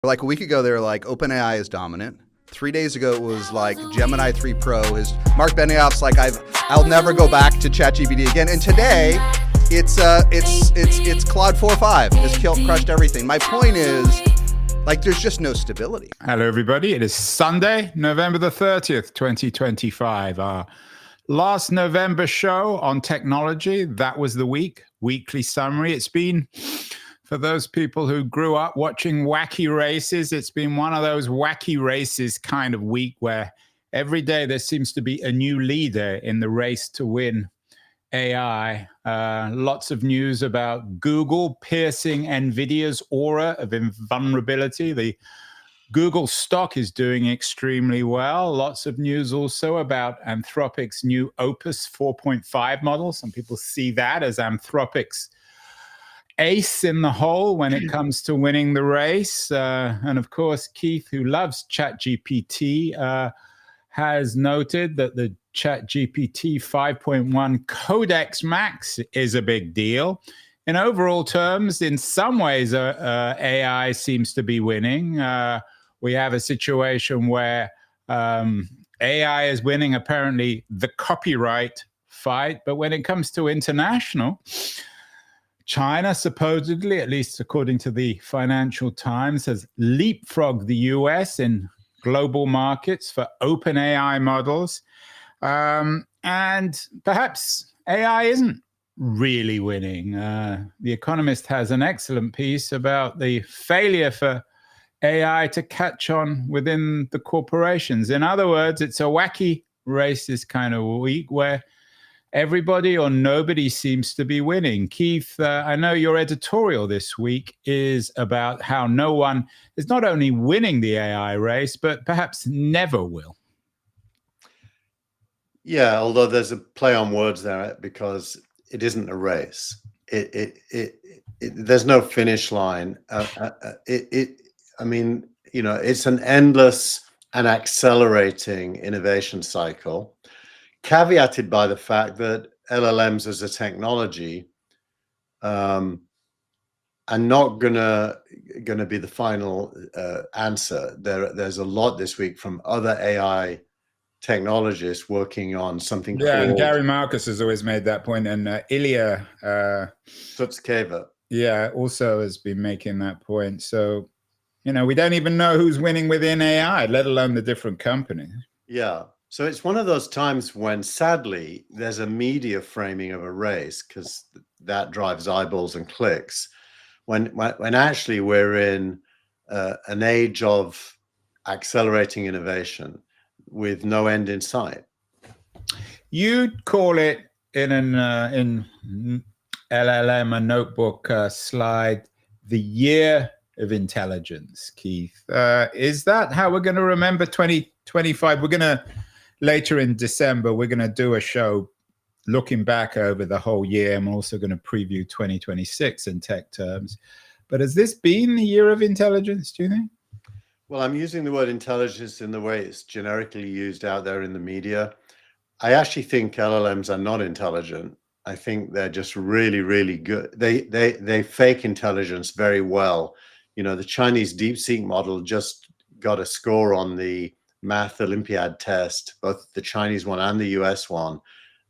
Like a week ago, they were like, OpenAI is dominant. 3 days ago, it was like Gemini 3 Pro. Mark Benioff's like, I'll never go back to ChatGPT again. And today, it's Claude 4.5 has crushed everything. My point is, like, there's just no stability. Hello, everybody. It is Sunday, November the 30th, 2025. Our last November show on technology. That was the weekly summary. It's been, for those people who grew up watching wacky races, it's been one of those wacky races kind of week where every day there seems to be a new leader in the race to win AI. Lots of news about Google piercing NVIDIA's aura of invulnerability. The Google stock is doing extremely well. Lots of news also about Anthropic's new Opus 4.5 model. Some people see that as Anthropic's ace in the hole when it comes to winning the race. And of course, Keith, who loves ChatGPT, has noted that the ChatGPT 5.1 Codex-Max is a big deal. In overall terms, in some ways, AI seems to be winning. We have a situation where AI is winning, apparently, the copyright fight. But when it comes to international, China, supposedly, at least according to the Financial Times, has leapfrogged the US in global markets for open AI models. And perhaps AI isn't really winning. The Economist has an excellent piece about the failure for AI to catch on within the corporations. In other words, it's a wacky racist kind of week where everybody or nobody seems to be winning. Keith, I know your editorial this week is about how no one is not only winning the AI race, but perhaps never will. Yeah, although there's a play on words there because it isn't a race. There's no finish line. I mean, you know, it's an endless and accelerating innovation cycle, caveated by the fact that LLMs as a technology are not gonna be the final answer. There's a lot this week from other AI technologists working on something called... and Gary Marcus has always made that point, and Ilya Sutskever, also has been making that point. So, you know, we don't even know who's winning within AI, let alone the different companies. Yeah. So it's one of those times when, sadly, there's a media framing of a race because that drives eyeballs and clicks. When actually we're in an age of accelerating innovation with no end in sight. You'd call it in LLM, a notebook slide, the year of intelligence, Keith. Is that how we're going to remember 2025? We're going to... Later in December, we're going to do a show looking back over the whole year. I'm also going to preview 2026 in tech terms. But has this been the year of intelligence, do you think? Well, I'm using the word intelligence in the way it's generically used out there in the media. I actually think LLMs are not intelligent. I think they're just really, really good. They fake intelligence very well. You know, the Chinese DeepSeek model just got a score on the Math Olympiad test, both the Chinese one and the US one,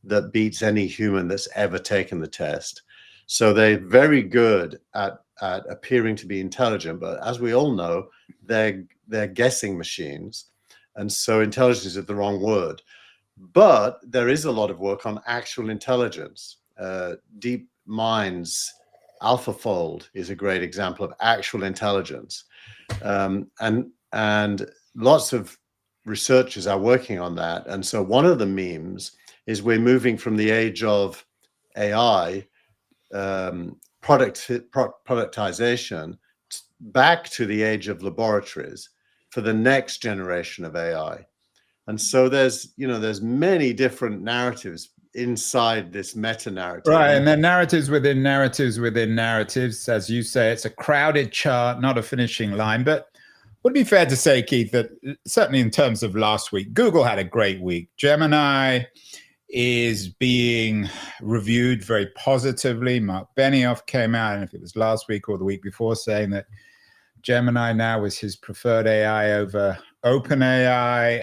that beats any human that's ever taken the test. So they're very good at appearing to be intelligent, but as we all know, they're guessing machines, and so intelligence is the wrong word. But there is a lot of work on actual intelligence. DeepMind's AlphaFold is a great example of actual intelligence, and lots of researchers are working on that. And so one of the memes is we're moving from the age of AI productization back to the age of laboratories for the next generation of AI. And so there's many different narratives inside this meta narrative. Right, and then narratives within narratives within narratives. As you say, it's a crowded chart, not a finishing line. But would it be fair to say, Keith, that certainly in terms of last week, Google had a great week. Gemini is being reviewed very positively. Mark Benioff came out, and if it was last week or the week before, saying that Gemini now is his preferred AI over OpenAI.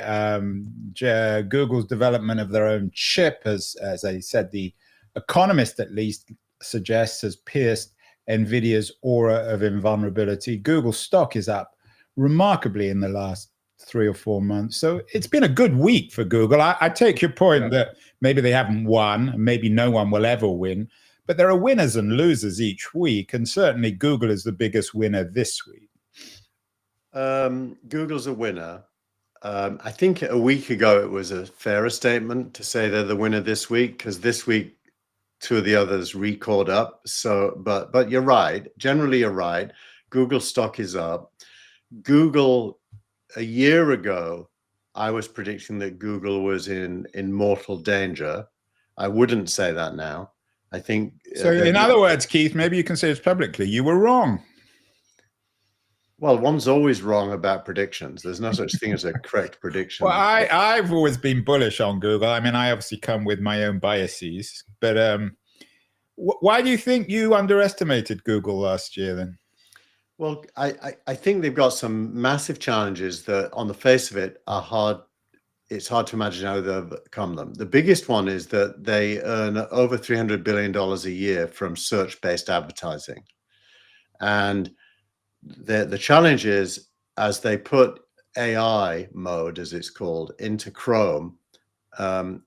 Google's development of their own chip, as I said, the Economist at least suggests, has pierced NVIDIA's aura of invulnerability. Google's stock is up remarkably in the last 3 or 4 months. So it's been a good week for Google. I take your point that maybe they haven't won, maybe no one will ever win, but there are winners and losers each week, and certainly Google is the biggest winner this week. Google's a winner. I think a week ago it was a fairer statement to say they're the winner this week, because this week 2 of the others record up. So, but you're right. Generally, you're right. Google stock is up. Google, a year ago, I was predicting that Google was in mortal danger. I wouldn't say that now. I think. So, in other words, Keith, maybe you can say this publicly. You were wrong. Well, one's always wrong about predictions. There's no such thing as a correct prediction. Well, I've always been bullish on Google. I mean, I obviously come with my own biases, but why do you think you underestimated Google last year then? Well, I think they've got some massive challenges that on the face of it are hard. It's hard to imagine how they'll overcome them. The biggest one is that they earn over $300 billion a year from search-based advertising. And the challenge is, as they put AI mode, as it's called, into Chrome to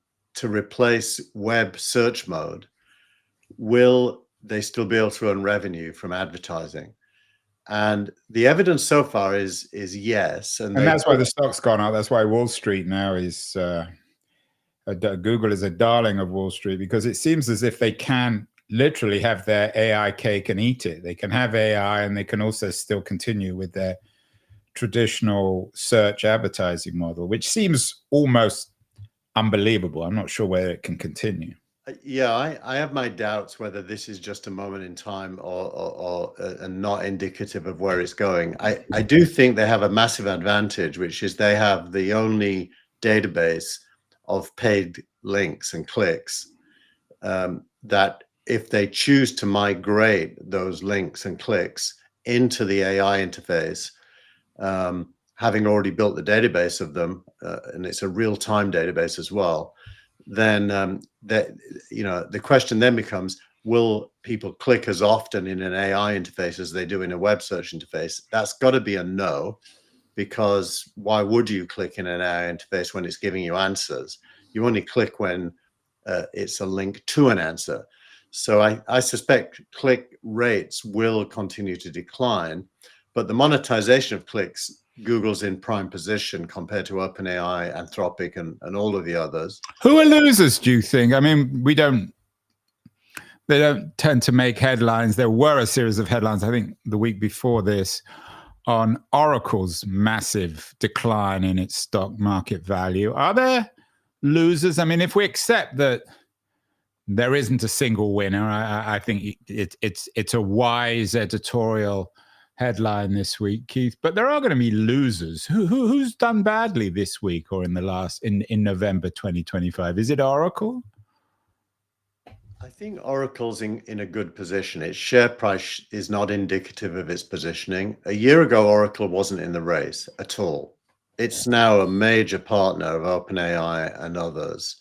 replace web search mode, will they still be able to earn revenue from advertising? And the evidence so far is yes. And that's why the stock's gone up. That's why Wall Street now is, Google is a darling of Wall Street, because it seems as if they can literally have their AI cake and eat it. They can have AI and they can also still continue with their traditional search advertising model, which seems almost unbelievable. I'm not sure whether it can continue. Yeah, I have my doubts whether this is just a moment in time or not indicative of where it's going. I do think they have a massive advantage, which is they have the only database of paid links and clicks that if they choose to migrate those links and clicks into the AI interface, having already built the database of them, and it's a real-time database as well, then the question then becomes, will people click as often in an AI interface as they do in a web search interface? That's got to be a no, because why would you click in an AI interface when it's giving you answers? You only click when it's a link to an answer. So I suspect click rates will continue to decline, but the monetization of clicks, Google's in prime position compared to OpenAI, Anthropic, and all of the others. Who are losers, do you think? I mean, they don't tend to make headlines. There were a series of headlines, I think, the week before this, on Oracle's massive decline in its stock market value. Are there losers? I mean, if we accept that there isn't a single winner, I think it's a wise editorial headline this week, Keith. But there are going to be losers. Who's done badly this week or in November 2025? Is it Oracle? I think Oracle's in a good position. Its share price is not indicative of its positioning. A year ago, Oracle wasn't in the race at all. It's now a major partner of OpenAI and others.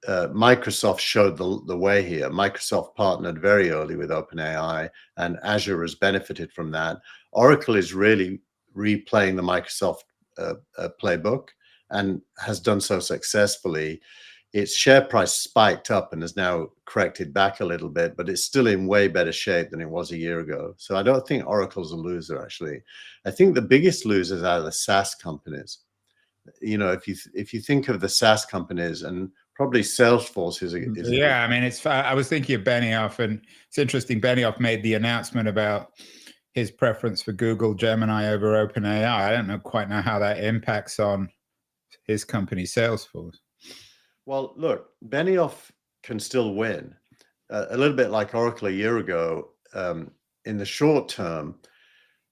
Microsoft showed the way here. Microsoft partnered very early with OpenAI, and Azure has benefited from that. Oracle is really replaying the Microsoft playbook and has done so successfully. Its share price spiked up and has now corrected back a little bit, but it's still in way better shape than it was a year ago. So I don't think Oracle's a loser, actually. I think the biggest losers are the SaaS companies. If you think of the SaaS companies, and probably Salesforce is yeah. I mean, I was thinking of Benioff, and it's interesting. Benioff made the announcement about his preference for Google Gemini over OpenAI. I don't quite know how that impacts on his company, Salesforce. Well, look, Benioff can still win, a little bit like Oracle a year ago. In the short term.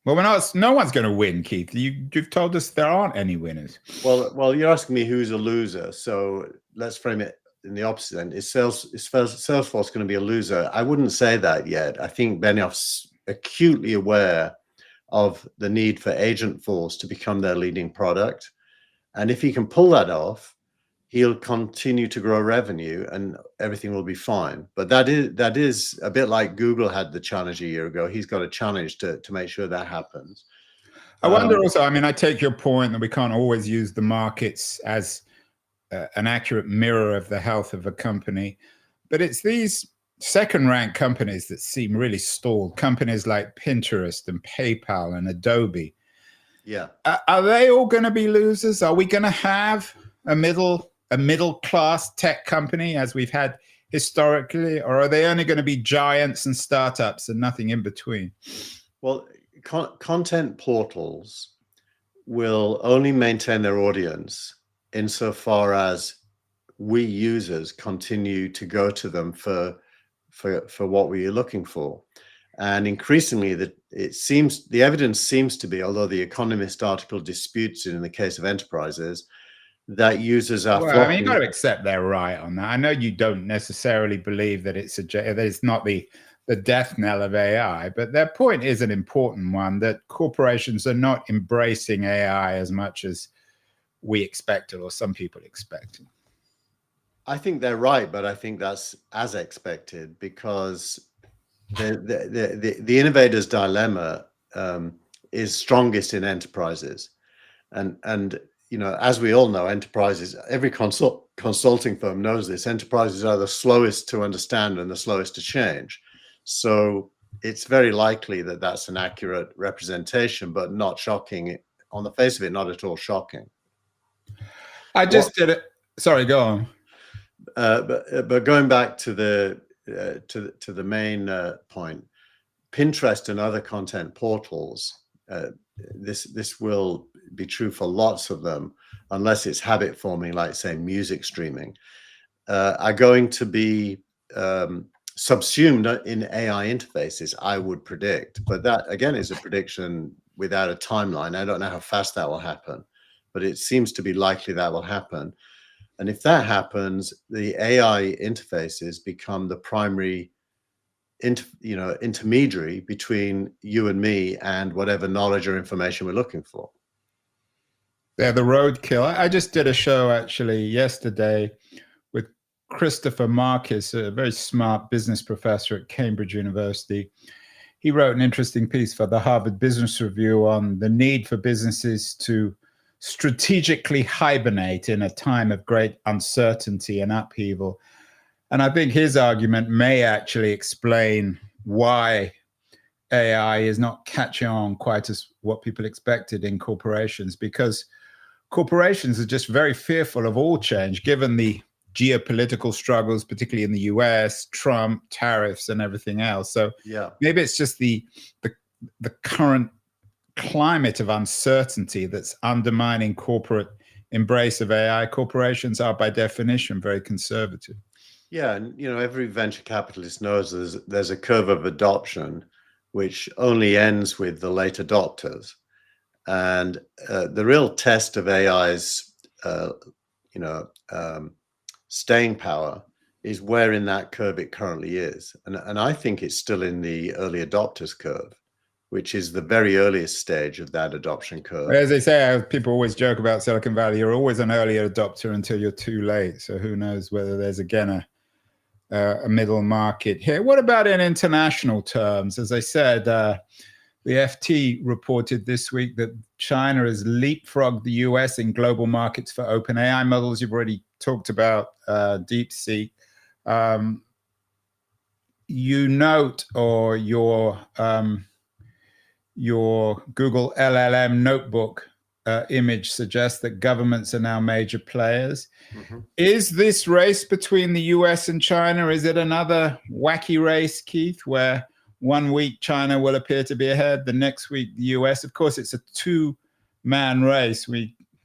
Well, no one's going to win, Keith. You've told us there aren't any winners. Well, you're asking me who's a loser. So let's frame it in the opposite end. Is Salesforce going to be a loser? I wouldn't say that yet. I think Benioff's acutely aware of the need for Agentforce to become their leading product. And if he can pull that off, he'll continue to grow revenue and everything will be fine. But that is a bit like Google had the challenge a year ago. He's got a challenge to make sure that happens. I wonder also, I mean, I take your point that we can't always use the markets as an accurate mirror of the health of a company, but it's these second-rank companies that seem really stalled. Companies like Pinterest and PayPal and Adobe. Yeah. Are they all going to be losers? Are we going to have a middle-class tech company as we've had historically, or are they only going to be giants and startups and nothing in between? Well, content portals will only maintain their audience insofar as we users continue to go to them for what we are looking for. And increasingly, the evidence seems to be, although the Economist article disputes it in the case of enterprises, that users are well, I mean, you've got to accept they're right on that. I know you don't necessarily believe that it's not the death knell of AI, but their point is an important one, that corporations are not embracing AI as much as we expected or some people expected. I think they're right, but I think that's as expected, because the innovator's dilemma is strongest in enterprises, and you know, as we all know, enterprises, every consulting firm knows this, enterprises are the slowest to understand and the slowest to change. So it's very likely that that's an accurate representation, but not shocking. On the face of it, not at all shocking. I just did it. Sorry, go on. But going back to the main point, Pinterest and other content portals, this will be true for lots of them, unless it's habit forming, like say music streaming, are going to be subsumed in AI interfaces, I would predict. But that again is a prediction without a timeline. I don't know how fast that will happen, but it seems to be likely that will happen. And if that happens, the AI interfaces become the primary intermediary between you and me and whatever knowledge or information we're looking for. They're the roadkill. I just did a show actually yesterday with Christopher Marcus, a very smart business professor at Cambridge University. He wrote an interesting piece for the Harvard Business Review on the need for businesses to strategically hibernate in a time of great uncertainty and upheaval. And I think his argument may actually explain why AI is not catching on quite as what people expected in corporations, because corporations are just very fearful of all change, given the geopolitical struggles, particularly in the US, Trump, tariffs, and everything else. So yeah, maybe it's just the current climate of uncertainty that's undermining corporate embrace of AI. Corporations are by definition very conservative. Yeah, and you know, every venture capitalist knows there's a curve of adoption which only ends with the late adopters. And the real test of AI's staying power is where in that curve it currently is. And I think it's still in the early adopters curve, which is the very earliest stage of that adoption curve. As they say, people always joke about Silicon Valley, you're always an early adopter until you're too late. So who knows whether there's again a middle market here. What about in international terms? As I said, the FT reported this week that China has leapfrogged the US in global markets for open AI models. You've already talked about DeepSeek. You note, or your Google LLM notebook image suggests that governments are now major players. Mm-hmm. Is this race between the US and China, is it another wacky race, Keith, where one week China will appear to be ahead, the next week the US? Of course, it's a two-man race.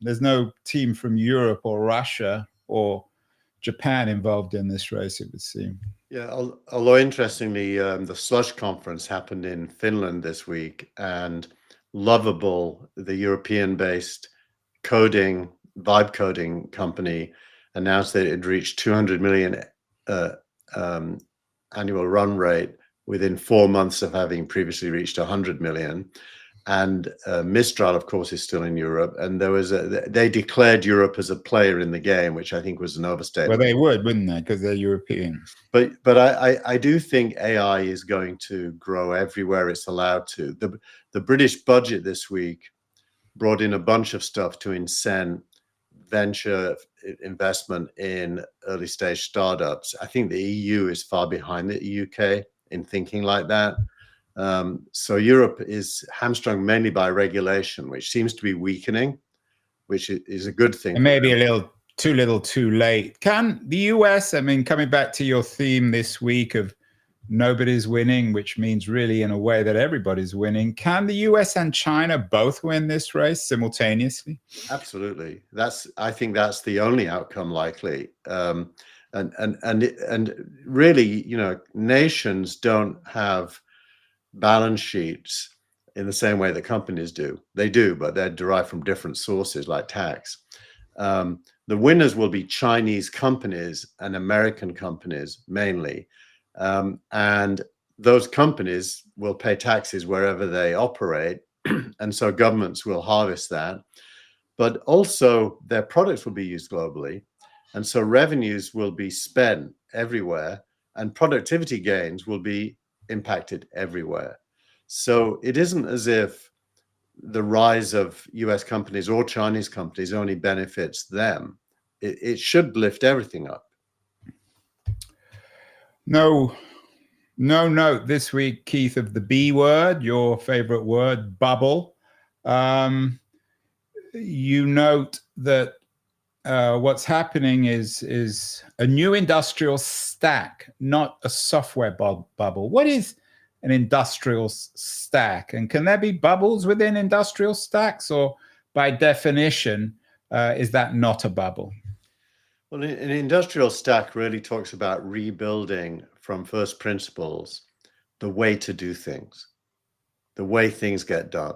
There's no team from Europe or Russia or Japan involved in this race, it would seem. Yeah, although interestingly, the Slush conference happened in Finland this week, and Lovable, the European-based vibe coding company, announced that it had reached 200 million annual run rate within 4 months of having previously reached 100 million. and Mistral, of course, is still in Europe. And they declared Europe as a player in the game, which I think was an overstatement. Well, they would, wouldn't they? Because they're European. But I do think AI is going to grow everywhere it's allowed to. The British budget this week brought in a bunch of stuff to incent venture investment in early stage startups. I think the EU is far behind the UK in thinking like that. So Europe is hamstrung mainly by regulation, which seems to be weakening, which is a good thing. And maybe a little too late. Can the US, I mean, coming back to your theme this week of nobody's winning, which means really in a way that everybody's winning, can the US and China both win this race simultaneously? Absolutely. I think that's the only outcome likely. And really, you know, nations don't have balance sheets in the same way that companies do. They do, but they're derived from different sources like tax. The winners will be Chinese companies and American companies mainly. And those companies will pay taxes wherever they operate. And so governments will harvest that. But also their products will be used globally. And so revenues will be spent everywhere and productivity gains will be impacted everywhere. So it isn't as if the rise of US companies or Chinese companies only benefits them. It should lift everything up. No note this week, Keith, of the B word, your favorite word, bubble. You note that what's happening is a new industrial stack, not a software bubble. What is an industrial stack? And can there be bubbles within industrial stacks, or by definition, is that not a bubble? Well, an industrial stack really talks about rebuilding from first principles the way to do things, the way things get done.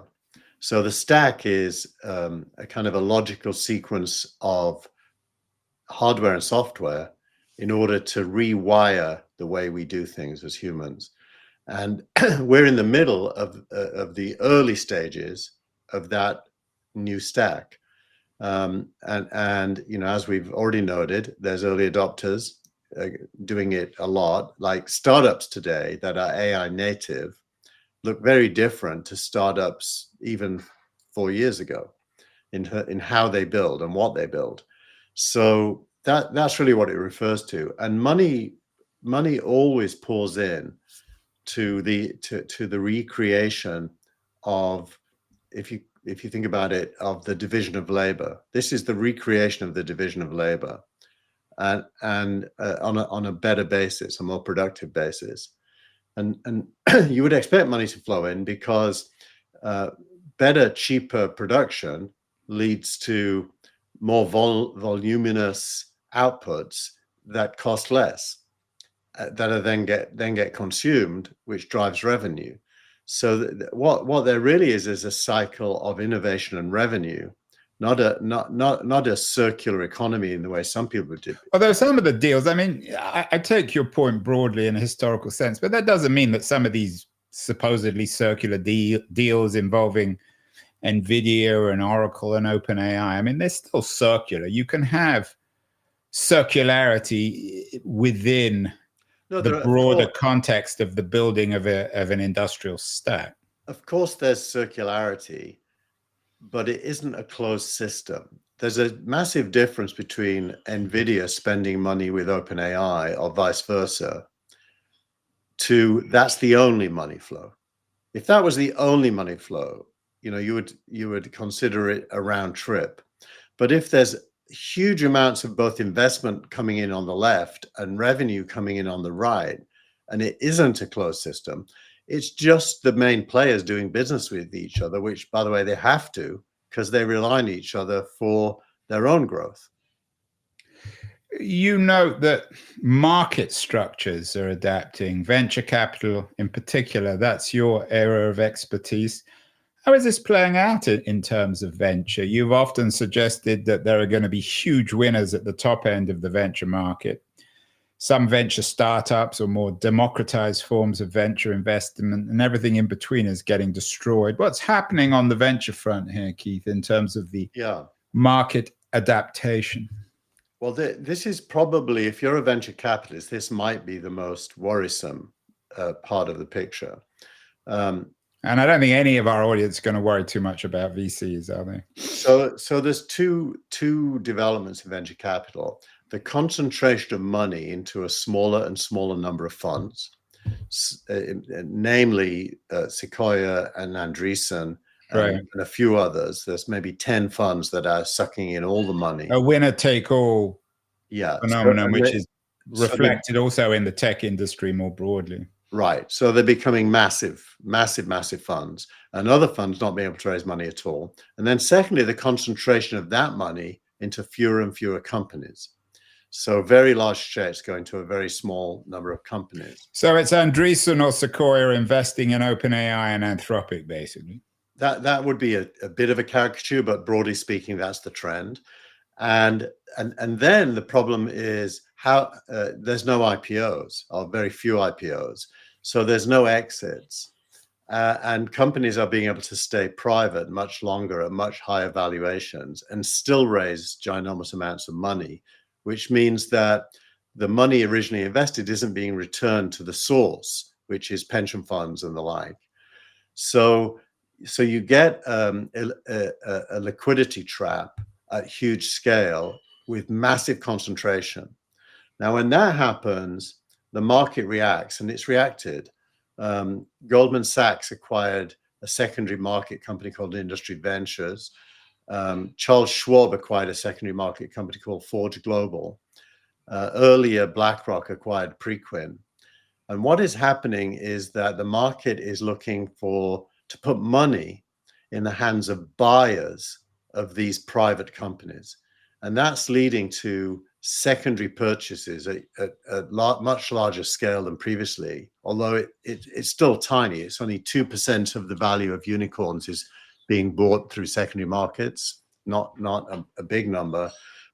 So the stack is a kind of a logical sequence of hardware and software in order to rewire the way we do things as humans. And we're in the middle of the early stages of that new stack. And you know, as we've already noted, there's early adopters doing it a lot. Like startups today that are AI native look very different to startups even 4 years ago in how they build and what they build. So that's really what it refers to. And money always pours in to the recreation of, if you think about it, of the division of labor. This is the recreation of the division of labor, and on a better basis, a more productive basis. And you would expect money to flow in because better, cheaper production leads to more voluminous outputs that cost less, that are then get consumed, which drives revenue. So what there really is a cycle of innovation and revenue, not a circular economy in the way some people do. Although some of the deals, I mean, I take your point broadly in a historical sense, but that doesn't mean that some of these supposedly circular deals involving NVIDIA and Oracle and OpenAI, I mean, they're still circular. You can have circularity within the broader context of the building of an industrial stack. Of course, there's circularity, but it isn't a closed system. There's a massive difference between NVIDIA spending money with OpenAI or vice versa to that's the only money flow. If that was the only money flow, you know, you would consider it a round trip. But if there's huge amounts of both investment coming in on the left and revenue coming in on the right, and it isn't a closed system, it's just the main players doing business with each other, which, by the way, they have to, because they rely on each other for their own growth. You note that market structures are adapting, venture capital in particular. That's your area of expertise. How is this playing out in terms of venture? You've often suggested that there are going to be huge winners at the top end of the venture market. some venture startups or more democratized forms of venture investment, and everything in between is getting destroyed. What's happening on the venture front here, Keith, in terms of the market adaptation? Well, this is probably, if you're a venture capitalist, this might be the most worrisome part of the picture. And I don't think any of our audience is going to worry too much about VCs, are they? So there's two developments in venture capital. The concentration of money into a smaller and smaller number of funds, namely Sequoia and Andreessen, and a few others. There's maybe 10 funds that are sucking in all the money. A winner-take-all phenomenon, which is reflected also in the tech industry more broadly. Right. So they're becoming massive funds, and other funds not being able to raise money at all. And then secondly, the concentration of that money into fewer and fewer companies. So very large checks going to a very small number of companies. So it's Andreessen or Sequoia investing in OpenAI and Anthropic, basically. That would be a bit of a caricature, but broadly speaking, that's the trend. And then the problem is how there's no IPOs, or very few IPOs. So there's no exits. And companies are being able to stay private much longer at much higher valuations and still raise ginormous amounts of money, which means that the money originally invested isn't being returned to the source, which is pension funds and the like. So you get a liquidity trap at huge scale with massive concentration. Now, when that happens, the market reacts, and it's reacted. Goldman Sachs acquired a secondary market company called Industry Ventures. Charles Schwab acquired a secondary market company called Forge Global. Earlier, BlackRock acquired Preqin. And what is happening is that the market is looking to put money in the hands of buyers of these private companies. And that's leading to secondary purchases at much larger scale than previously, although it's still tiny. It's only 2% of the value of unicorns is being bought through secondary markets, not a big number,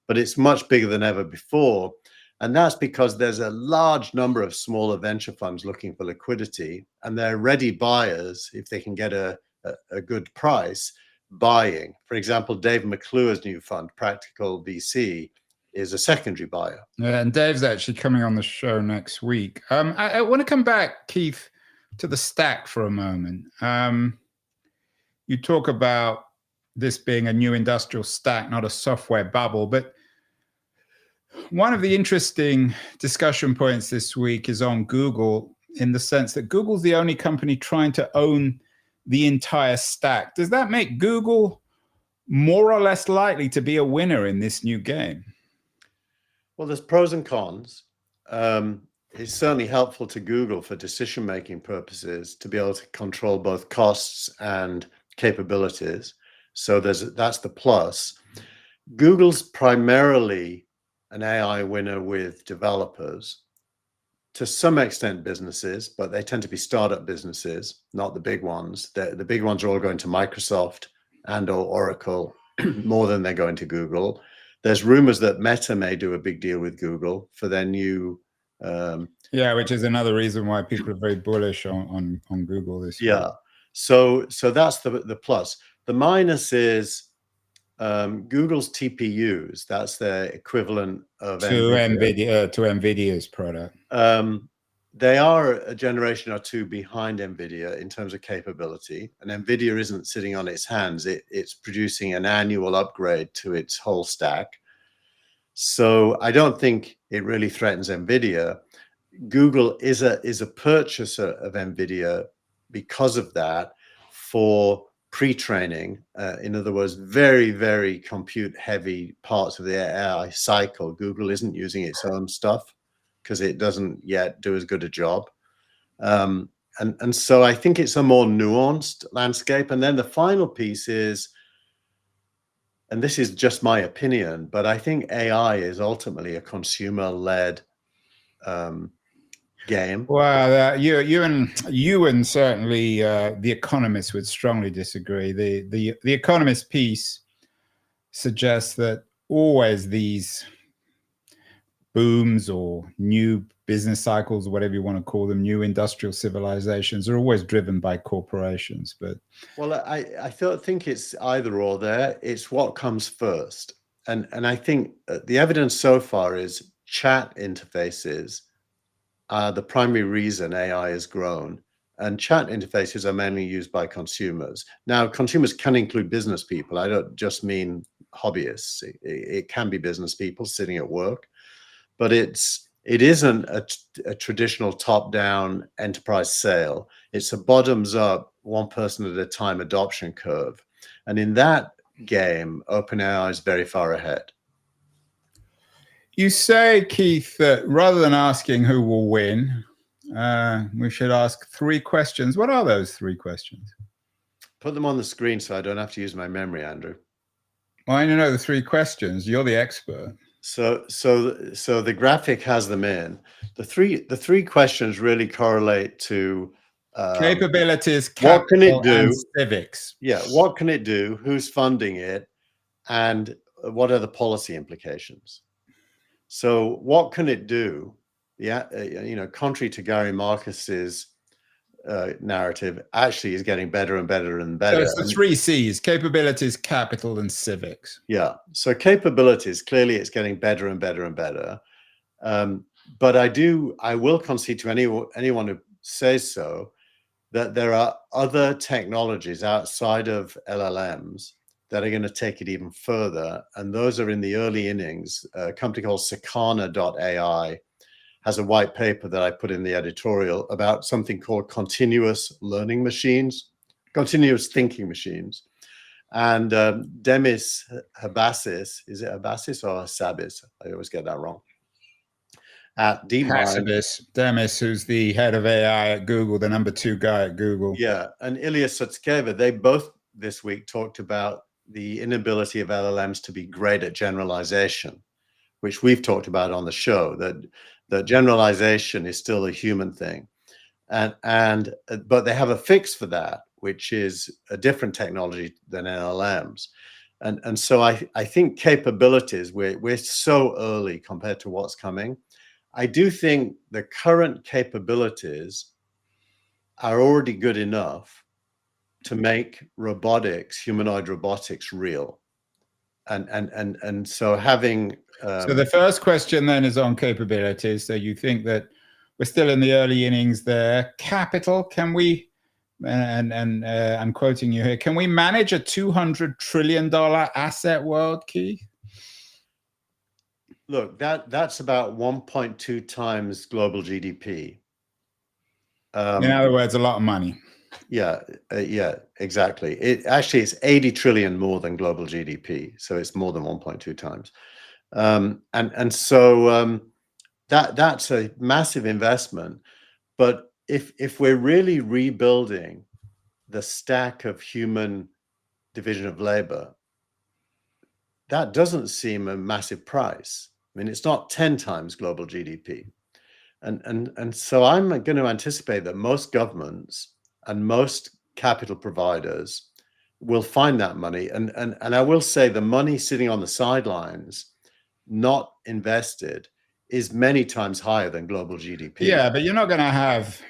but it's much bigger than ever before. And that's because there's a large number of smaller venture funds looking for liquidity, and they're ready buyers if they can get a good price buying. For example, Dave McClure's new fund, Practical VC, is a secondary buyer. Yeah, and Dave's actually coming on the show next week. I want to come back, Keith, to the stack for a moment. You talk about this being a new industrial stack, not a software bubble, but one of the interesting discussion points this week is on Google, in the sense that Google's the only company trying to own the entire stack. Does that make Google more or less likely to be a winner in this new game? Well, there's pros and cons. It's certainly helpful to Google for decision-making purposes to be able to control both costs and capabilities. So that's the plus. Google's primarily an AI winner with developers, to some extent businesses, but they tend to be startup businesses, not the big ones. The big ones are all going to Microsoft and or Oracle more than they're going to Google. There's rumors that Meta may do a big deal with Google for their new... which is another reason why people are very bullish on Google this year. Yeah, so that's the plus. The minus is Google's TPUs. That's their equivalent of NVIDIA's product. They are a generation or two behind NVIDIA in terms of capability, and NVIDIA isn't sitting on its hands. It's producing an annual upgrade to its whole stack. So I don't think it really threatens NVIDIA. Google is a purchaser of NVIDIA because of that for pre-training. In other words, very, very compute-heavy parts of the AI cycle. Google isn't using its own stuff because it doesn't yet do as good a job. And so I think it's a more nuanced landscape. And then the final piece is, and this is just my opinion, but I think AI is ultimately a consumer-led game. Well, you and certainly the Economist would strongly disagree. The Economist piece suggests that always these booms or new business cycles, whatever you want to call them, new industrial civilizations are always driven by corporations. But well, I think it's either or there. It's what comes first. And I think the evidence so far is chat interfaces are the primary reason AI has grown. And chat interfaces are mainly used by consumers. Now, consumers can include business people. I don't just mean hobbyists. It can be business people sitting at work, but it isn't a traditional top-down enterprise sale. It's a bottoms-up, one person at a time adoption curve. And in that game, OpenAI is very far ahead. You say, Keith, that rather than asking who will win, we should ask 3 questions. What are those 3 questions? Put them on the screen so I don't have to use my memory, Andrew. Well, I know the 3 questions. You're the expert. So the graphic has them in. The three questions really correlate to capabilities, what can it do, and civics. Yeah, what can it do? Who's funding it? And what are the policy implications? So what can it do? Yeah, contrary to Gary Marcus's narrative, actually is getting better and better and better. So it's the 3 C's: capabilities, capital, and civics. Yeah. So capabilities, clearly it's getting better and better and better. But I will concede to anyone who says so, that there are other technologies outside of LLMs that are going to take it even further. And those are in the early innings. A company called Sakana.ai has a white paper that I put in the editorial about something called continuous learning machines, continuous thinking machines. And Demis Habbassis, is it Habbassis or Hassabis? I always get that wrong. At DeepMind. Demis, who's the head of AI at Google, the number 2 guy at Google. Yeah, and Ilya Sutskever, they both this week talked about the inability of LLMs to be great at generalization, which we've talked about on the show, that generalization is still a human thing. But they have a fix for that, which is a different technology than LLMs. And so I think capabilities, we're so early compared to what's coming. I do think the current capabilities are already good enough to make robotics, humanoid robotics, real. And so having so the first question then is on capabilities. So you think that we're still in the early innings there. Capital, can we, and I'm quoting you here, can we manage a $200 trillion asset world, Keith? Look, that's about 1.2 times global GDP. In other words, a lot of money. Yeah, exactly. It's 80 trillion more than global GDP, so it's more than 1.2 times. So that's a massive investment. But if we're really rebuilding the stack of human division of labor, that doesn't seem a massive price. I mean, it's not 10 times global GDP. And so I'm going to anticipate that most governments and most capital providers will find that money. And I will say the money sitting on the sidelines, not invested, is many times higher than global GDP. Yeah, but you're not going to have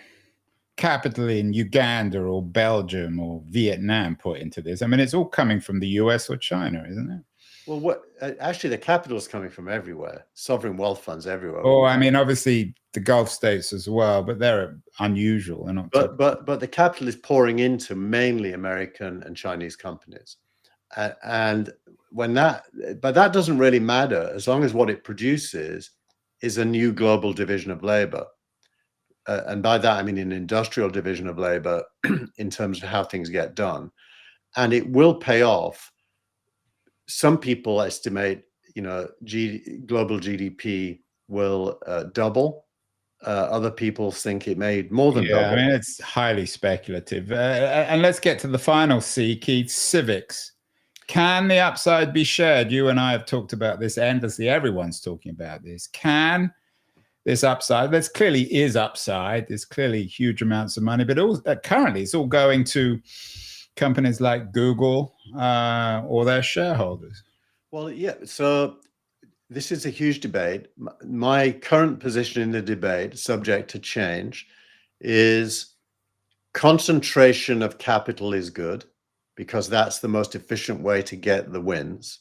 capital in Uganda or Belgium or Vietnam put into this. I mean, it's all coming from the US or China, isn't it? Well, actually, the capital is coming from everywhere. Sovereign wealth funds everywhere. Oh, I mean, obviously the Gulf states as well, but they're unusual. They're not. But the capital is pouring into mainly American and Chinese companies, and but that doesn't really matter as long as what it produces is a new global division of labor, and by that I mean an industrial division of labor in terms of how things get done, and it will pay off. Some people estimate, global GDP will double. Other people think it may more than double. I mean, it's highly speculative. And let's get to the final C, Keith, civics. Can the upside be shared? You and I have talked about this endlessly. Everyone's talking about this. Can this upside, there clearly is upside. There's clearly huge amounts of money, but currently it's all going to companies like Google or their shareholders. Well, yeah. So this is a huge debate. My current position in the debate, subject to change, is concentration of capital is good because that's the most efficient way to get the wins.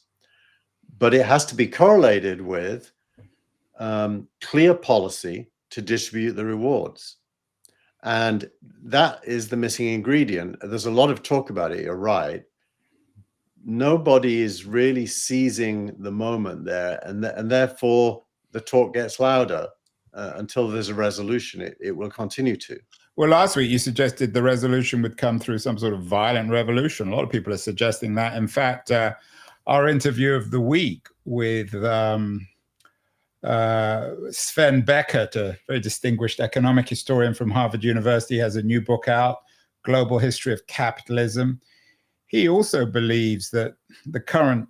But it has to be correlated with clear policy to distribute the rewards. And that is the missing ingredient. There's a lot of talk about it, you're right. Nobody is really seizing the moment there, and therefore the talk gets louder until there's a resolution. It will continue to. Well, last week you suggested the resolution would come through some sort of violent revolution. A lot of people are suggesting that. In fact, our interview of the week with Sven Beckert, a very distinguished economic historian from Harvard University, has a new book out, Global History of Capitalism. He also believes that the current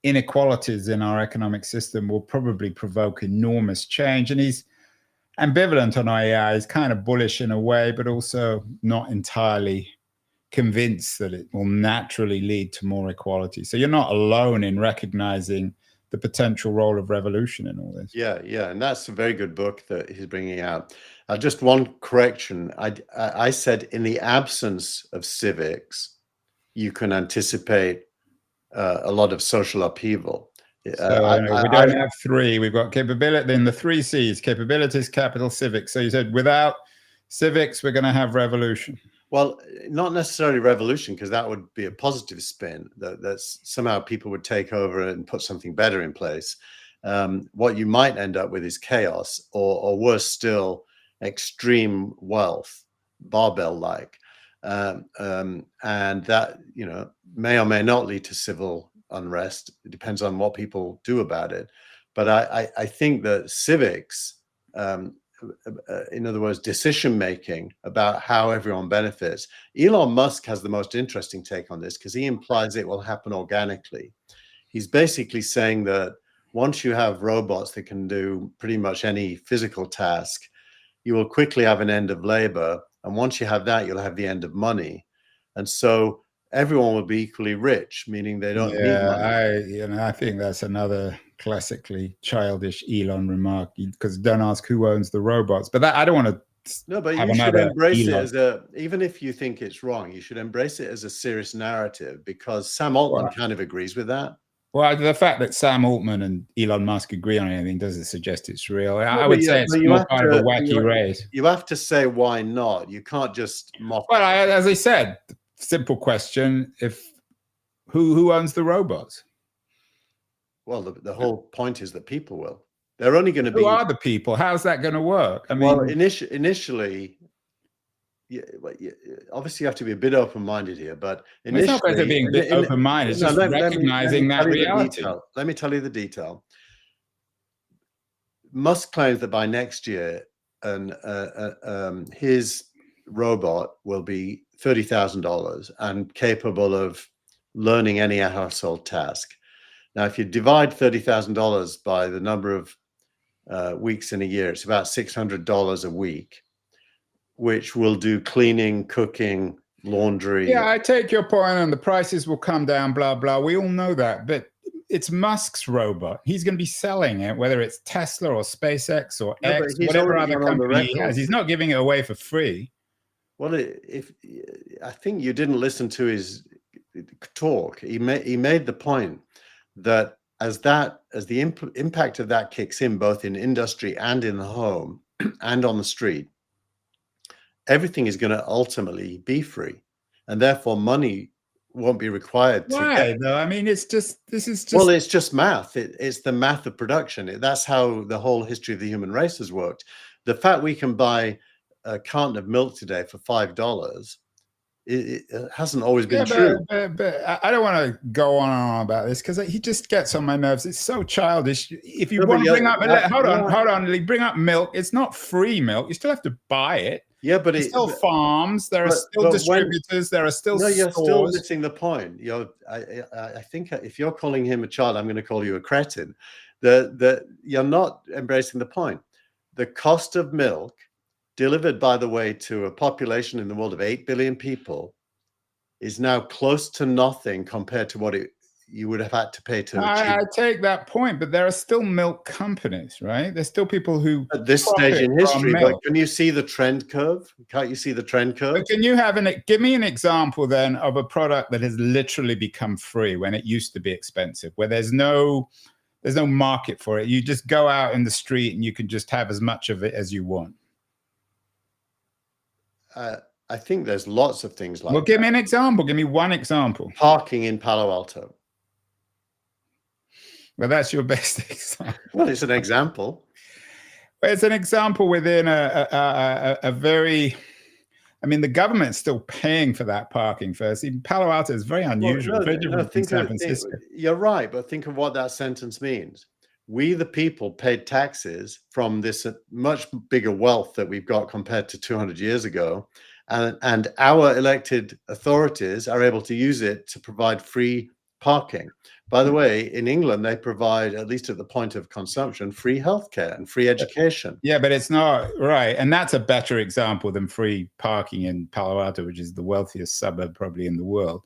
inequalities in our economic system will probably provoke enormous change. And he's ambivalent on AI. He's kind of bullish in a way, but also not entirely convinced that it will naturally lead to more equality. So you're not alone in recognizing the potential role of revolution in all this. Yeah, and that's a very good book that he's bringing out. Just one correction. I said in the absence of civics, you can anticipate a lot of social upheaval. So we don't have three. We've got capability in the three C's: capabilities, capital, civics. So you said without civics, we're going to have revolution. Well, not necessarily revolution, because that would be a positive spin, that somehow people would take over and put something better in place. What you might end up with is chaos, or worse still, extreme wealth, barbell-like. And that, may or may not lead to civil unrest. It depends on what people do about it. But I think that civics, in other words, decision-making about how everyone benefits. Elon Musk has the most interesting take on this because he implies it will happen organically. He's basically saying that once you have robots that can do pretty much any physical task, you will quickly have an end of labor. And once you have that, you'll have the end of money. And so everyone will be equally rich, meaning they don't need money. I think that's another classically childish Elon remark, because don't ask who owns the robots. But I don't want to. No, but you should embrace it even if you think it's wrong, you should embrace it as a serious narrative, because Sam Altman kind of agrees with that. Well, the fact that Sam Altman and Elon Musk agree on anything doesn't suggest it's real. I would say it's more part of a wacky race. You have to say why not. You can't just mock. Well, as I said, simple question: who owns the robots? Well, the whole point is that people will. They're only going to be. Who are the people? How's that going to work? I mean, well, initially, obviously you have to be a bit open-minded here, but initially, it's not going to being open-minded. It's just recognizing that reality. Let me tell you the detail. Musk claims that by next year, his robot will be $30,000 and capable of learning any household task. Now, if you divide $30,000 by the number of weeks in a year, it's about $600 a week, which will do cleaning, cooking, laundry. Yeah, I take your point, and the prices will come down, blah, blah. We all know that. But it's Musk's robot. He's going to be selling it, whether it's Tesla or SpaceX or X, whatever other company he has. He's not giving it away for free. Well, I think you didn't listen to his talk. He made the point that as the impact of that kicks in, both in industry and in the home and on the street, everything is going to ultimately be free, and therefore money won't be required. Why though? I mean, this is just. Well, it's just math. It's the math of production. That's how the whole history of the human race has worked. The fact we can buy a carton of milk today for $5, it hasn't always been true. But I don't want to go on and on about this, because he just gets on my nerves. It's so childish. If you want to bring up, hold on, bring up milk. It's not free milk. You still have to buy it. Yeah, but it's still farms. There are still distributors. There are still stores. You're still missing the point. I think if you're calling him a child, I'm going to call you a cretin. That you're not embracing the point. The cost of milk, delivered, by the way, to a population in the world of 8 billion people, is now close to nothing compared to what it you would have had to pay to achieve. I take that point, but there are still milk companies, right? There's still people who At this stage in history, but can you see the trend curve? Can't you see the trend curve? But can you give me an example then of a product that has literally become free when it used to be expensive, where there's no market for it? You just go out in the street and you can just have as much of it as you want. I think there's lots of things like that. Well, give me an example. Give me one example. Parking in Palo Alto. Well, that's your best example. Well, it's an example. It's an example within a very... I mean, the government's still paying for that parking first. Even Palo Alto is very unusual. Very different from San Francisco. You're right, but think of what that sentence means. We, the people, paid taxes from this much bigger wealth that we've got compared to 200 years ago. And our elected authorities are able to use it to provide free parking. By the way, in England, they provide, at least at the point of consumption, free healthcare and free education. Yeah, but it's not right. And that's a better example than free parking in Palo Alto, which is the wealthiest suburb probably in the world.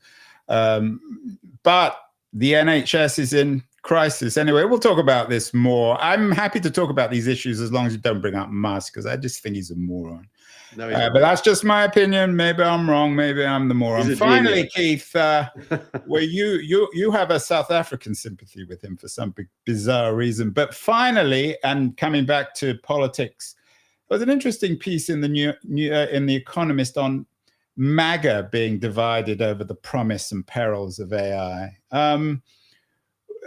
But the NHS is in crisis. Anyway, we'll talk about this more. I'm happy to talk about these issues as long as you don't bring up Musk, because I just think he's a moron. No, but that's just my opinion. Maybe I'm wrong. Maybe I'm the moron. Finally, Keith, where you have a South African sympathy with him for some bizarre reason. But finally, and coming back to politics, there was an interesting piece in the in The Economist on MAGA being divided over the promise and perils of AI.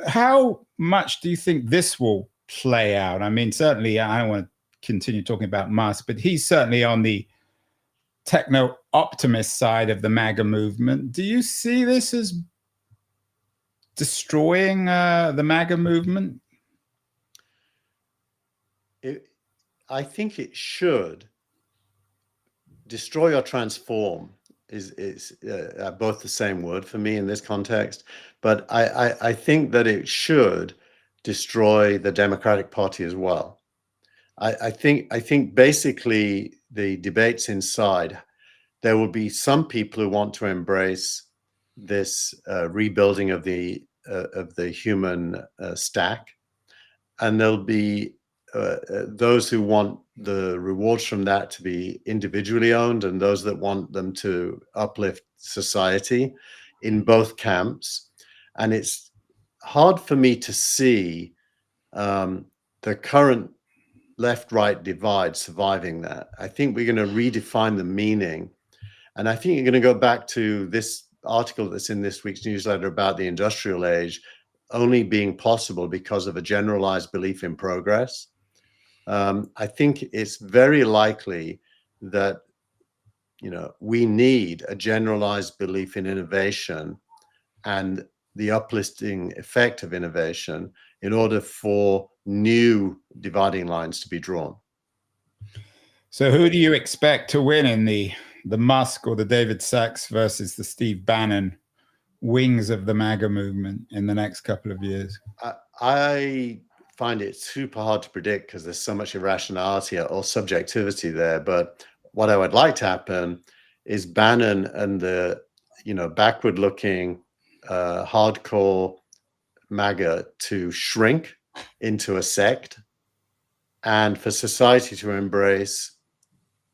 How much do you think this will play out? I mean, certainly, I don't want to continue talking about Musk, but he's certainly on the techno-optimist side of the MAGA movement. Do you see this as destroying the MAGA movement? I think it should. Destroy or transform is both the same word for me in this context, but I think that it should destroy the Democratic Party as well. I think basically the debates inside, there will be some people who want to embrace this rebuilding of the human stack, and there'll be those who want the rewards from that to be individually owned, and those that want them to uplift society in both camps. And it's hard for me to see the current left-right divide surviving that. I think we're going to redefine the meaning. And I think you're going to go back to this article that's in this week's newsletter about the industrial age only being possible because of a generalized belief in progress. I think it's very likely that, we need a generalized belief in innovation and the uplifting effect of innovation in order for new dividing lines to be drawn. So who do you expect to win in the Musk or the David Sachs versus the Steve Bannon wings of the MAGA movement in the next couple of years? I find it super hard to predict because there's so much irrationality or subjectivity there. But what I would like to happen is Bannon and the, backward-looking, hardcore MAGA to shrink into a sect, and for society to embrace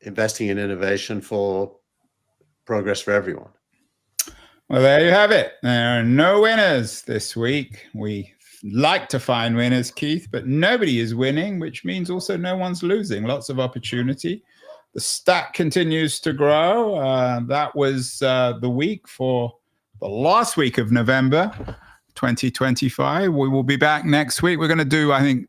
investing in innovation for progress for everyone. Well, there you have it. There are no winners this week. We like to find winners, Keith, but nobody is winning, which means also no one's losing. Lots of opportunity. The stack continues to grow. That was the week for the last week of November 2025. We will be back next week. We're going to do, I think,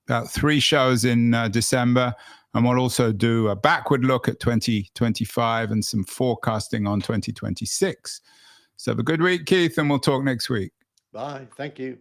about 3 shows in December, and we'll also do a backward look at 2025 and some forecasting on 2026. So have a good week, Keith, and we'll talk next week. Bye. Thank you.